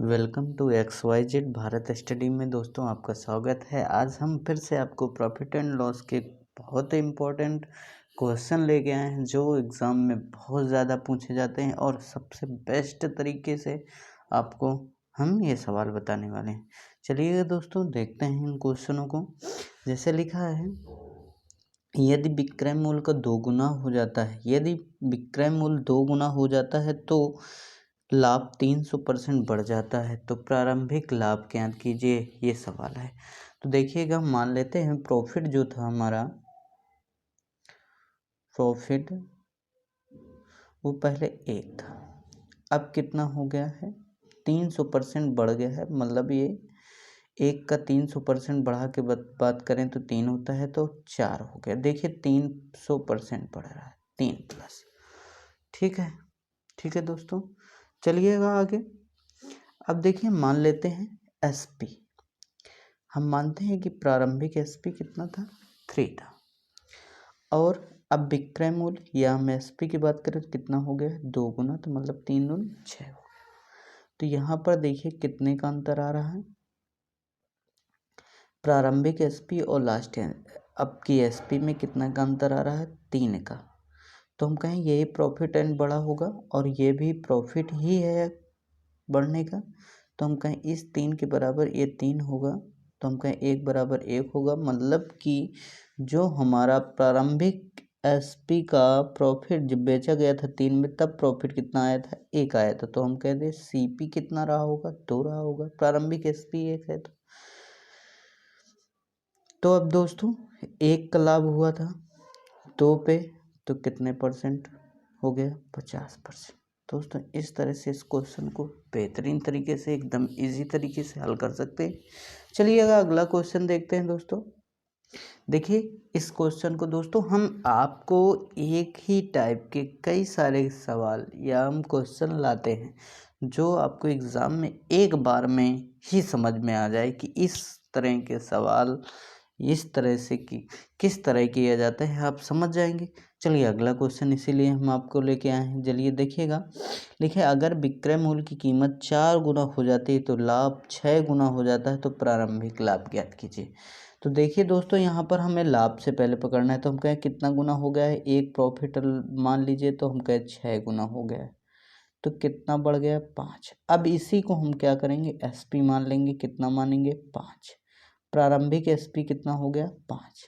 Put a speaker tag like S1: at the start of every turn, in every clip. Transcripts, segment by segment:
S1: Welcome to XYZ Bharat study में दोस्तों आपका स्वागत है। आज हम फिर से आपको प्रॉफिट एंड लॉस के बहुत इम्पोर्टेंट क्वेश्चन लेके आए हैं जो एग्ज़ाम में बहुत ज़्यादा पूछे जाते हैं और सबसे बेस्ट तरीके से आपको हम ये सवाल बताने वाले हैं। चलिए दोस्तों देखते हैं इन क्वेश्चनों को। जैसे लिखा है, यदि विक्रय मूल्य का 2 गुना हो जाता है, यदि विक्रय मूल्य 2 गुना हो जाता है तो लाभ 300% बढ़ जाता है, तो प्रारंभिक लाभ ज्ञात कीजिए। ये सवाल है। तो देखिएगा, मान लेते हैं प्रॉफिट जो था हमारा, प्रॉफिट वो पहले 1 था, अब कितना हो गया है, 300% बढ़ गया है। मतलब ये 1 का 300% बढ़ा के बात करें तो 3 होता है, तो 4 हो गया। देखिए 300% बढ़ रहा है, 3 प्लस। ठीक है, ठीक है दोस्तों, चलिएगा आगे। अब देखिए, मान लेते हैं SP, हम मानते हैं कि प्रारंभिक SP कितना था, 3 था, और अब विक्रय मूल्य या हम SP की बात करें तो कितना हो गया, 2 गुना, तो मतलब 3 दूनी 6 हो गया। तो यहाँ पर देखिए कितने का अंतर आ रहा है, प्रारंभिक SP और लास्ट अब की SP में कितना का अंतर आ रहा है, 3 का। तो हम कहें यही प्रॉफिट एंड बड़ा होगा और ये भी प्रॉफिट ही है बढ़ने का। तो हम कहें इस 3 के बराबर ये 3 होगा, तो हम कहें 1 बराबर 1 होगा। मतलब कि जो हमारा प्रारंभिक SP का प्रॉफिट जब बेचा गया था 3 में, तब प्रॉफिट कितना आया था, 1 आया था। तो हम कह दें CP कितना रहा होगा, 2 रहा होगा। प्रारंभिक SP 1 है तो अब दोस्तों 1 का लाभ हुआ था 2 पे, तो कितने परसेंट हो गया, 50%। दोस्तों इस तरह से इस क्वेश्चन को बेहतरीन तरीके से, एकदम इजी तरीके से हल कर सकते हैं। चलिए अगला क्वेश्चन देखते हैं दोस्तों। देखिए इस क्वेश्चन को दोस्तों हम आपको एक ही टाइप के कई सारे सवाल या हम क्वेश्चन लाते हैं जो आपको एग्ज़ाम में एक बार में ही समझ में आ जाए कि इस तरह के सवाल इस तरह से किस तरह किया जाता है, आप समझ जाएंगे। चलिए अगला क्वेश्चन इसीलिए हम आपको लेके आए हैं। चलिए देखिएगा, देखिए अगर विक्रय मूल्य की कीमत 4 गुना हो जाती है तो लाभ 6 गुना हो जाता है, तो प्रारंभिक लाभ ज्ञात कीजिए। तो देखिए दोस्तों, यहाँ पर हमें लाभ से पहले पकड़ना है। तो हम कहें कितना गुना हो गया है, एक प्रॉफिट मान लीजिए, तो हम कहें 6 गुना हो गया है, तो कितना बढ़ गया, 5। अब इसी को हम क्या करेंगे, SP मान लेंगे। कितना मानेंगे, 5। प्रारंभिक SP कितना हो गया, 5।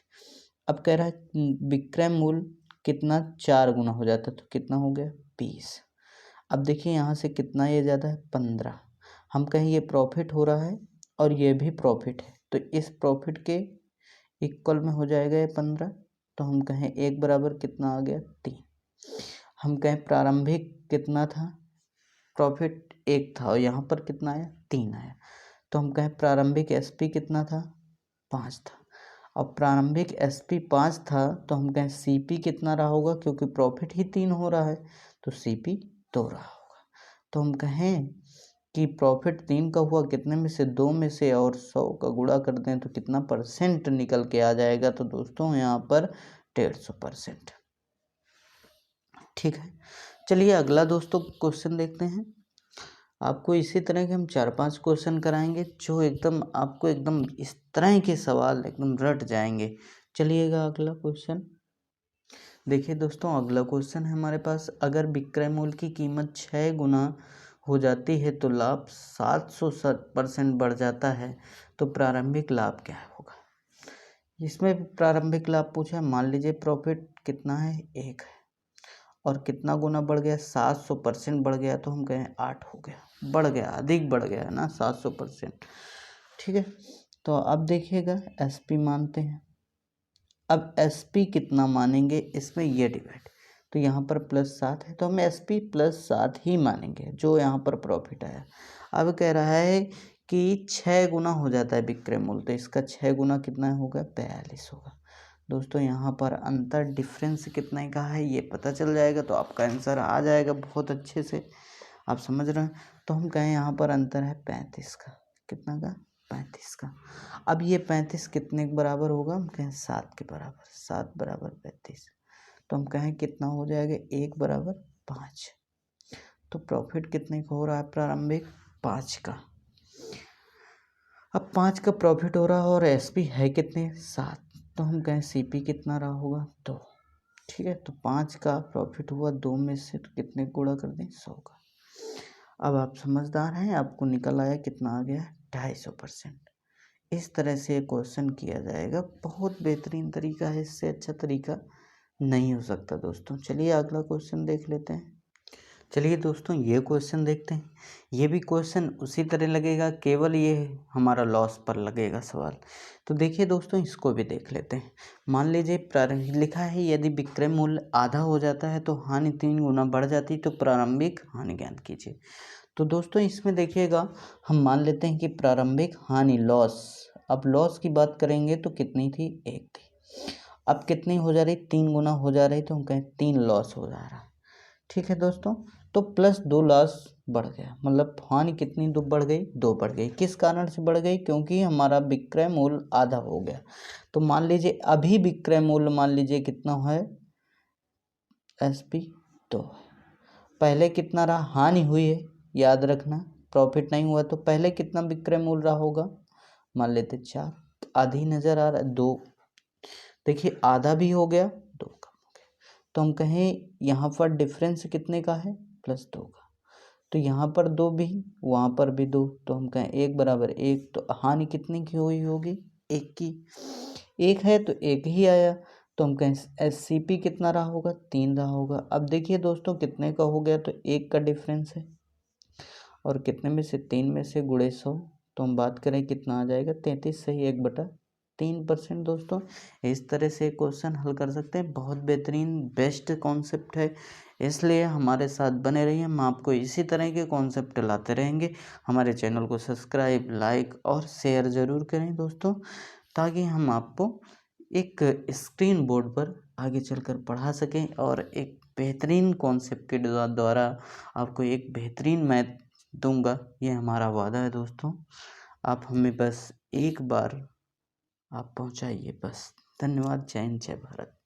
S1: अब कह रहा है विक्रय मूल्य कितना 4 गुना हो जाता, तो कितना हो गया, 20। अब देखिए यहाँ से कितना ये ज़्यादा है, 15। हम कहें ये प्रॉफिट हो रहा है और ये भी प्रॉफिट है, तो इस प्रॉफिट के इक्वल में हो जाएगा ये 15। तो हम कहें 1 बराबर कितना आ गया, 3। हम कहें प्रारंभिक कितना था, प्रॉफिट 1 था और यहाँ पर कितना आया, 3 आया। तो हम कहें प्रारंभिक SP कितना था, 5 था। अब प्रारंभिक SP 5 था, तो हम कहें CP कितना रहा होगा, क्योंकि प्रॉफिट ही 3 हो रहा है, तो CP 2 रहा होगा। तो हम कहें कि प्रॉफिट 3 का हुआ कितने में से, 2 में से, और 100 का गुणा कर दें तो कितना परसेंट निकल के आ जाएगा, तो दोस्तों यहाँ पर 150%। ठीक है, चलिए अगला दोस्तों क्वेश्चन देखते हैं। आपको इसी तरह के हम 4-5 क्वेश्चन कराएंगे जो एकदम आपको एकदम इस तरह के सवाल एकदम रट जाएंगे। चलिएगा अगला क्वेश्चन देखिए दोस्तों, अगला क्वेश्चन है हमारे पास, अगर विक्रय मूल्य की कीमत 6 गुना हो जाती है तो लाभ 700% बढ़ जाता है, तो प्रारंभिक लाभ क्या होगा। इसमें प्रारंभिक लाभ पूछा है। मान लीजिए प्रॉफिट कितना है, 1 है, और कितना गुना बढ़ गया, 700% बढ़ गया, तो हम कहें 8 हो गया, बढ़ गया, अधिक बढ़ गया है ना, 700%। ठीक है, तो अब देखिएगा SP मानते हैं। अब SP कितना मानेंगे, इसमें ये डिवाइड, तो यहाँ पर +7 है, तो हम SP +7 ही मानेंगे जो यहाँ पर प्रॉफिट आया। अब कह रहा है कि 6 गुना हो जाता है विक्रय मूल्य, तो इसका 6 गुना कितना होगा, 42 होगा। दोस्तों यहाँ पर अंतर डिफरेंस कितने का है ये पता चल जाएगा, तो आपका आंसर आ जाएगा बहुत अच्छे से, आप समझ रहे हैं। तो हम कहें यहाँ पर अंतर है 35 का, कितना का, 35 का। अब ये 35 कितने के बराबर होगा, हम कहें 7 के बराबर, 7 बराबर 35। तो हम कहें कितना हो जाएगा, 1 बराबर 5। तो प्रॉफिट कितने का हो रहा है प्रारंभिक, 5 का। अब 5 का प्रॉफिट हो रहा है और एसपी है कितने 7, तो हम कहें सीपी कितना रहा होगा 2। ठीक है, तो 5 का प्रॉफिट हुआ 2 में से, तो कितने गुणा कर दें 100 का। अब आप समझदार हैं, आपको निकल आया कितना आ गया 250%। इस तरह से क्वेश्चन किया जाएगा, बहुत बेहतरीन तरीका है, इससे अच्छा तरीका नहीं हो सकता दोस्तों। चलिए अगला क्वेश्चन देख लेते हैं। चलिए दोस्तों ये क्वेश्चन देखते हैं। ये भी क्वेश्चन उसी तरह लगेगा, केवल ये हमारा लॉस पर लगेगा सवाल। तो देखिए दोस्तों इसको भी देख लेते हैं। मान लीजिए प्रारंभिक लिखा है, यदि विक्रय मूल्य आधा हो जाता है तो हानि 3 गुना बढ़ जाती, तो प्रारंभिक हानि ज्ञात कीजिए। तो दोस्तों इसमें देखिएगा, हम मान लेते हैं कि प्रारंभिक हानि लॉस, अब लॉस की बात करेंगे तो कितनी थी 1 थी, अब कितनी हो जा रही 3 गुना हो जा रही, तो हम कहें 3 लॉस हो जा रहा है। ठीक है दोस्तों, तो प्लस 2 लॉस बढ़ गया, मतलब हानि कितनी 2 बढ़ गई, 2 बढ़ गई। किस कारण से बढ़ गई, क्योंकि हमारा विक्रय मूल्य आधा हो गया। तो मान लीजिए अभी विक्रय मूल्य मान लीजिए कितना है एसपी 2, पहले कितना रहा, हानि हुई है याद रखना, प्रॉफिट नहीं हुआ, तो पहले कितना विक्रय मूल्य रहा होगा, मान लेते 4, आधी नजर आ रहा है 2, देखिए आधा भी हो गया 2 कम हो गया, तो हम कहें यहाँ पर डिफरेंस कितने का है +2 का, तो यहाँ पर 2 भी वहाँ पर भी 2, तो हम कहें 1 बराबर 1, तो हानि कितने की हुई होगी 1 की, 1 है तो 1 ही आया, तो हम कहें एससीपी कितना रहा होगा 3 रहा होगा। अब देखिए दोस्तों कितने का हो गया, तो 1 का डिफरेंस है और कितने में से 3 में से गुणे 100, तो हम बात करें कितना आ जाएगा 33 सही 1/3%। दोस्तों इस तरह से क्वेश्चन हल कर सकते हैं, बहुत बेहतरीन बेस्ट कॉन्सेप्ट है, इसलिए हमारे साथ बने रहिए, हम आपको इसी तरह के कॉन्सेप्ट लाते रहेंगे। हमारे चैनल को सब्सक्राइब लाइक और शेयर ज़रूर करें दोस्तों, ताकि हम आपको एक स्क्रीन बोर्ड पर आगे चलकर पढ़ा सकें और एक बेहतरीन कॉन्सेप्ट के द्वारा आपको एक बेहतरीन मैथ दूंगा, ये हमारा वादा है दोस्तों। आप हमें बस एक बार आप पहुंचाइए बस। धन्यवाद। जय हिंद जय भारत।